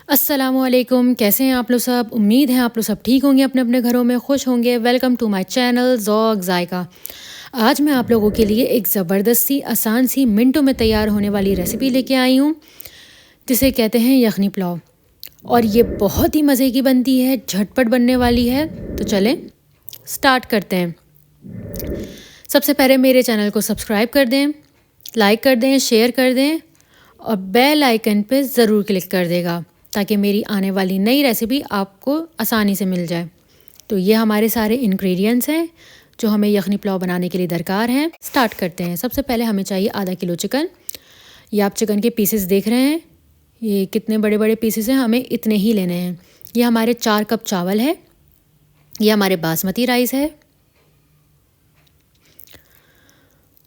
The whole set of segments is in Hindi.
अस्सलामुअलैकुम, कैसे हैं आप लोग सब। उम्मीद है आप लोग सब ठीक होंगे, अपने अपने घरों में खुश होंगे। Welcome to my channel Zauq Zaiqa. आज मैं आप लोगों के लिए एक ज़बरदस्त सी आसान सी मिनटों में तैयार होने वाली रेसिपी लेके आई हूँ, जिसे कहते हैं यखनी पुलाव। और ये बहुत ही मज़े की बनती है, झटपट बनने वाली है। तो चलें स्टार्ट करते हैं। सबसे पहले मेरे चैनल को सब्सक्राइब कर दें, लाइक कर दें, शेयर कर दें और बेल आइकन पे ज़रूर क्लिक कर देगा, ताकि मेरी आने वाली नई रेसिपी आपको आसानी से मिल जाए। तो ये हमारे सारे इंग्रेडिएंट्स हैं जो हमें यखनी पुलाव बनाने के लिए दरकार हैं। स्टार्ट करते हैं। सबसे पहले हमें चाहिए आधा किलो चिकन। ये आप चिकन के पीसेस देख रहे हैं, ये कितने बड़े बड़े पीसेस हैं, हमें इतने ही लेने हैं। ये हमारे 4 कप चावल है। ये हमारे बासमती राइस है।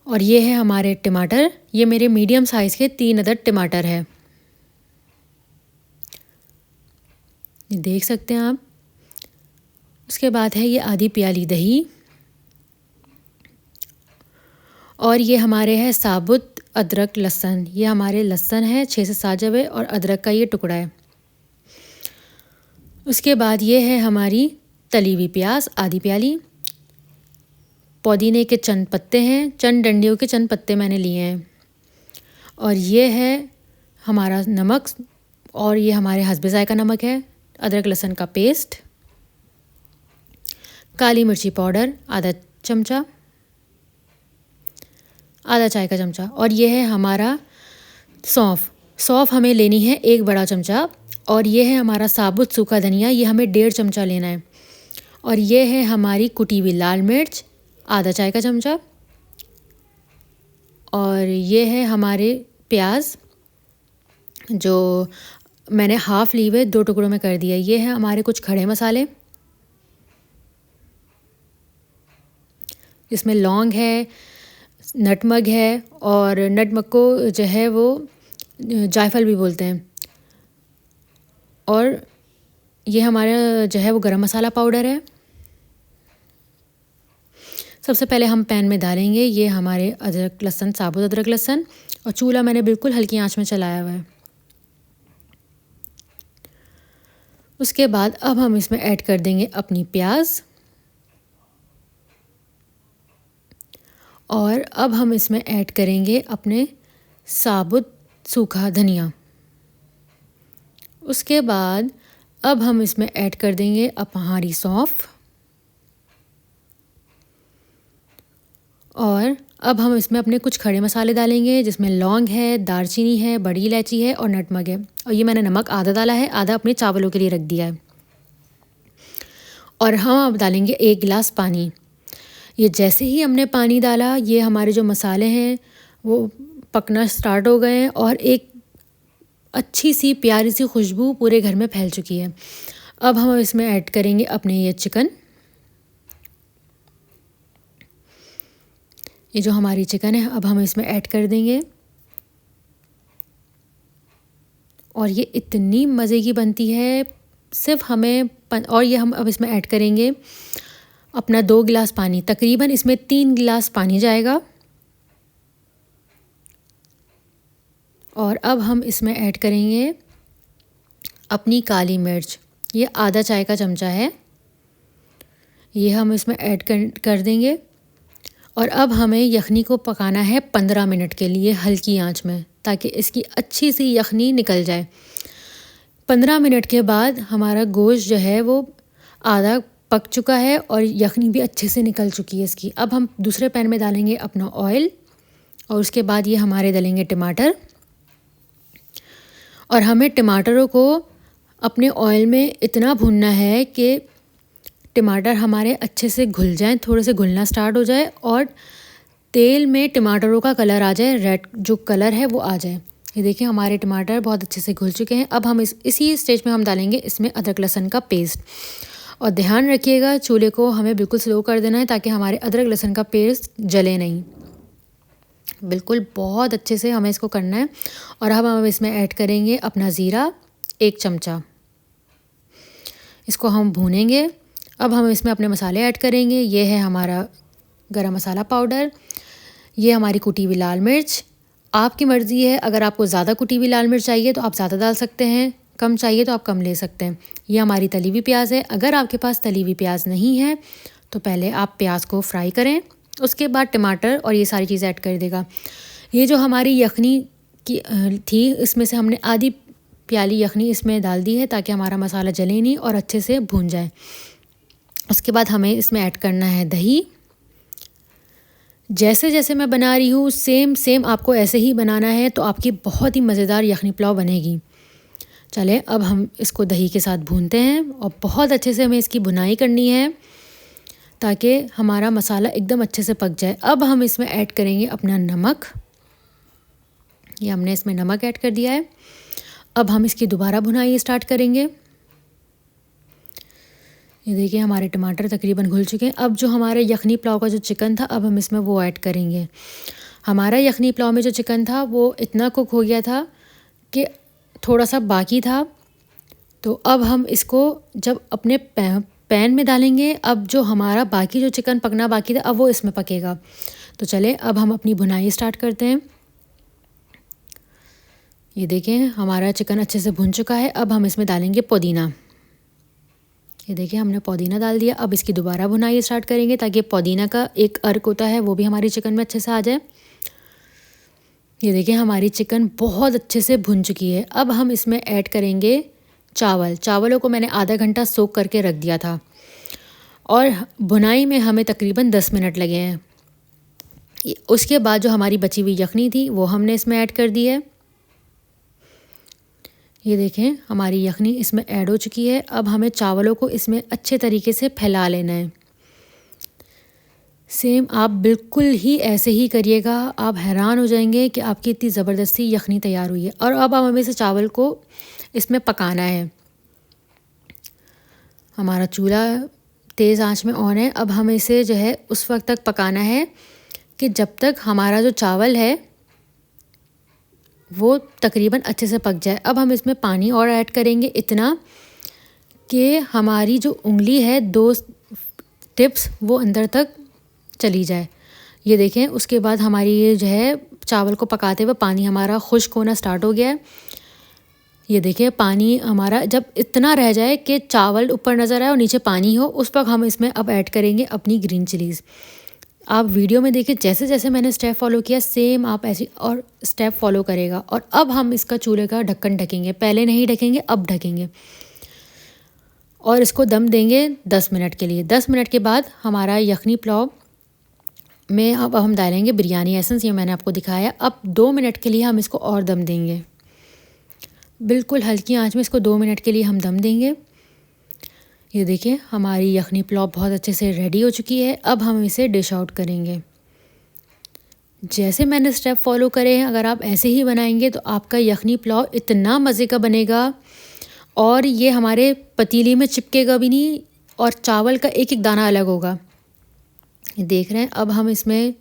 और ये है हमारे टमाटर। ये मेरे मीडियम साइज़ के 3 अदद टमाटर है, ये देख सकते हैं आप। उसके बाद है ये आधी प्याली दही। और ये हमारे है साबुत अदरक लहसुन। ये हमारे लहसुन है 6 से 7 जवे और अदरक का ये टुकड़ा है। उसके बाद ये है हमारी तली हुई प्याज आधी प्याली। पुदीने के चंद पत्ते हैं, चंद डंडियों के चंद पत्ते मैंने लिए हैं। और ये है हमारा नमक, और ये हमारे हस्बे ज़ायक़ा नमक है। अदरक लहसुन का पेस्ट, काली मिर्ची पाउडर आधा चमचा, आधा चाय का चमचा। और ये है हमारा सौंफ हमें लेनी है 1 बड़ा चमचा। और ये है हमारा साबुत सूखा धनिया, ये हमें 1.5 चमचा लेना है। और ये है हमारी कुटी हुई लाल मिर्च आधा चाय का चमचा। और ये है हमारे प्याज जो मैंने हाफ़ ली हुए 2 टुकड़ों में कर दिया। ये है हमारे कुछ खड़े मसाले, इसमें लौंग है, नटमग है, और नटमग को जो है वो जायफल भी बोलते हैं। और ये हमारा जो है वो गरम मसाला पाउडर है। सबसे पहले हम पैन में डालेंगे ये हमारे अदरक लहसुन, साबुत अदरक लहसुन, और चूल्हा मैंने बिल्कुल हल्की आंच में चलाया हुआ है। उसके बाद अब हम इसमें ऐड कर देंगे अपनी प्याज। और अब हम इसमें ऐड करेंगे अपने साबुत सूखा धनिया। उसके बाद अब हम इसमें ऐड कर देंगे हमारी सौंफ। और अब हम इसमें अपने कुछ खड़े मसाले डालेंगे, जिसमें लौंग है, दालचीनी है, बड़ी इलायची है और नटमग है। और ये मैंने नमक आधा डाला है, आधा अपने चावलों के लिए रख दिया है। और हम अब डालेंगे 1 गिलास पानी। ये जैसे ही हमने पानी डाला, ये हमारे जो मसाले हैं वो पकना स्टार्ट हो गए हैं और एक अच्छी सी प्यारी सी खुशबू पूरे घर में फैल चुकी है। अब हम इसमें ऐड करेंगे अपने ये चिकन। ये जो हमारी चिकन है अब हम इसमें ऐड कर देंगे। और ये इतनी मज़े की बनती है, सिर्फ हमें और ये हम अब इसमें ऐड करेंगे अपना 2 गिलास पानी। तकरीबन इसमें 3 गिलास पानी जाएगा। और अब हम इसमें ऐड करेंगे अपनी काली मिर्च, ये आधा चाय का चमचा है, ये हम इसमें ऐड कर देंगे। और अब हमें यखनी को पकाना है 15 मिनट के लिए हल्की आंच में, ताकि इसकी अच्छी सी यखनी निकल जाए। 15 मिनट के बाद हमारा गोश्त जो है वो आधा पक चुका है और यखनी भी अच्छे से निकल चुकी है इसकी। अब हम दूसरे पैन में डालेंगे अपना ऑयल, और उसके बाद ये हमारे डलेंगे टमाटर। और हमें टमाटरों को अपने ऑयल में इतना भूनना है कि टमाटर हमारे अच्छे से घुल जाएं, थोड़े से घुलना स्टार्ट हो जाए और तेल में टमाटरों का कलर आ जाए, रेड जो कलर है वो आ जाए। ये देखिए हमारे टमाटर बहुत अच्छे से घुल चुके हैं। अब हम इसी स्टेज में हम डालेंगे इसमें अदरक लहसुन का पेस्ट। और ध्यान रखिएगा चूल्हे को हमें बिल्कुल स्लो कर देना है, ताकि हमारे अदरक लहसुन का पेस्ट जले नहीं। बिल्कुल बहुत अच्छे से हमें इसको करना है। और अब हम इसमें ऐड करेंगे अपना ज़ीरा 1 चमचा, इसको हम भूनेंगे। अब हम इसमें अपने मसाले ऐड करेंगे। ये है हमारा गरम मसाला पाउडर, ये हमारी कुटी हुई लाल मिर्च। आपकी मर्ज़ी है, अगर आपको ज़्यादा कुटी हुई लाल मिर्च चाहिए तो आप ज़्यादा डाल सकते हैं, कम चाहिए तो आप कम ले सकते हैं। ये हमारी तली हुई प्याज है। अगर आपके पास तली हुई प्याज नहीं है तो पहले आप प्याज को फ्राई करें, उसके बाद टमाटर और ये सारी चीज़ें ऐड कर देगा। ये जो हमारी यखनी की थी, इसमें से हमने आधी प्याली यखनी इसमें डाल दी है ताकि हमारा मसाला जले नहीं और अच्छे से भून जाए। उसके बाद हमें इसमें ऐड करना है दही। जैसे जैसे मैं बना रही हूँ सेम आपको ऐसे ही बनाना है, तो आपकी बहुत ही मज़ेदार यखनी पुलाव बनेगी। चले अब हम इसको दही के साथ भूनते हैं और बहुत अच्छे से हमें इसकी भुनाई करनी है ताकि हमारा मसाला एकदम अच्छे से पक जाए। अब हम इसमें ऐड करेंगे अपना नमक। ये हमने इसमें नमक ऐड कर दिया है। अब हम इसकी दोबारा भुनाई स्टार्ट करेंगे। ये देखिए हमारे टमाटर तकरीबन घुल चुके हैं। अब जो हमारे यखनी पुलाव का जो चिकन था, अब हम इसमें वो ऐड करेंगे। हमारा यखनी पुलाव में जो चिकन था वो इतना कुक हो गया था कि थोड़ा सा बाकी था। तो अब हम इसको जब अपने पैन में डालेंगे, अब जो हमारा बाकी जो चिकन पकना बाकी था अब वो इसमें पकेगा। तो चले अब हम अपनी भुनाई स्टार्ट करते हैं। ये देखें हमारा चिकन अच्छे से भुन चुका है। अब हम इसमें डालेंगे पुदीना। ये देखिए हमने पुदीना डाल दिया। अब इसकी दोबारा भुनाई स्टार्ट करेंगे ताकि पुदीना का एक अर्क होता है वो भी हमारी चिकन में अच्छे से आ जाए। ये देखिए हमारी चिकन बहुत अच्छे से भुन चुकी है। अब हम इसमें ऐड करेंगे चावलों को मैंने आधा घंटा सोक करके रख दिया था और भुनाई में हमें तकरीबन 10 मिनट लगे हैं। उसके बाद जो हमारी बची हुई यखनी थी वो हमने इसमें ऐड कर दी है। ये देखें हमारी यखनी इसमें ऐड हो चुकी है। अब हमें चावलों को इसमें अच्छे तरीके से फैला लेना है। सेम आप बिल्कुल ही ऐसे ही करिएगा, आप हैरान हो जाएंगे कि आपकी इतनी ज़बरदस्ती यखनी तैयार हुई है। और अब हमें इसे चावल को इसमें पकाना है। हमारा चूल्हा तेज़ आंच में ऑन है। अब हमें इसे जो है उस वक्त तक पकाना है कि जब तक हमारा जो चावल है वो तकरीबन अच्छे से पक जाए। अब हम इसमें पानी और ऐड करेंगे इतना कि हमारी जो उंगली है 2 टिप्स वो अंदर तक चली जाए। ये देखें उसके बाद हमारी ये जो है चावल को पकाते हुए पानी हमारा खुश्क होना स्टार्ट हो गया है। ये देखिए पानी हमारा जब इतना रह जाए कि चावल ऊपर नज़र आए और नीचे पानी हो, उस वक्त हम इसमें अब ऐड करेंगे अपनी ग्रीन चिलीज़। आप वीडियो में देखिए जैसे जैसे मैंने स्टेप फॉलो किया सेम आप ऐसी और स्टेप फॉलो करेगा। और अब हम इसका चूल्हे का ढक्कन ढकेंगे, पहले नहीं ढकेंगे अब ढकेंगे और इसको दम देंगे 10 मिनट के लिए। 10 मिनट के बाद हमारा यखनी पुलाव में अब हम डालेंगे बिरयानी एसेंस। ये मैंने आपको दिखाया। अब 2 मिनट के लिए हम इसको और दम देंगे, बिल्कुल हल्की आंच में इसको 2 मिनट के लिए हम दम देंगे। ये देखिए हमारी यखनी पुलाव बहुत अच्छे से रेडी हो चुकी है। अब हम इसे डिश आउट करेंगे। जैसे मैंने स्टेप फॉलो करे हैं, अगर आप ऐसे ही बनाएंगे तो आपका यखनी पुलाव इतना मज़े का बनेगा और ये हमारे पतीली में चिपकेगा भी नहीं और चावल का एक एक दाना अलग होगा। ये देख रहे हैं। अब हम इसमें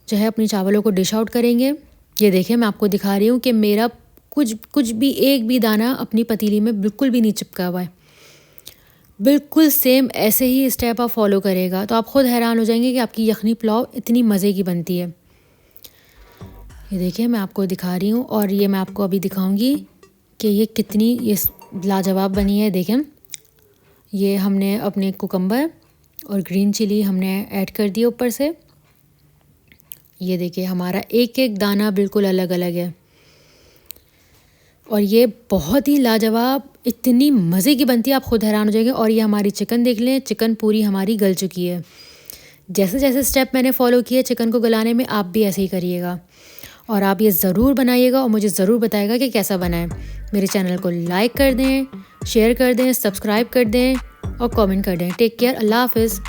जो है अपनी चावलों को डिश आउट करेंगे। ये देखिए मैं आपको दिखा रही हूँ कि मेरा कुछ भी एक भी दाना अपनी पतीली में बिल्कुल भी नहीं चिपका हुआ है। बिल्कुल सेम ऐसे ही स्टेप आप फॉलो करेगा तो आप ख़ुद हैरान हो जाएंगे कि आपकी यखनी पुलाव इतनी मज़े की बनती है। ये देखिए मैं आपको दिखा रही हूँ और ये मैं आपको अभी दिखाऊंगी कि ये कितनी ये लाजवाब बनी है। देखें ये हमने अपने कुकम्बर और ग्रीन चिली हमने ऐड कर दिया ऊपर से। ये देखिए हमारा एक एक दाना बिल्कुल अलग अलग है और ये बहुत ही लाजवाब इतनी मज़े की बनती है, आप ख़ुद हैरान हो जाएंगे। और ये हमारी चिकन देख लें, चिकन पूरी हमारी गल चुकी है। जैसे जैसे स्टेप मैंने फॉलो किए चिकन को गलाने में, आप भी ऐसे ही करिएगा और आप ये ज़रूर बनाइएगा और मुझे ज़रूर बताइएगा कि कैसा बना है। मेरे चैनल को लाइक कर दें, शेयर कर दें, सब्सक्राइब कर दें और कमेंट कर दें। टेक केयर, अल्लाह हाफ़िज़।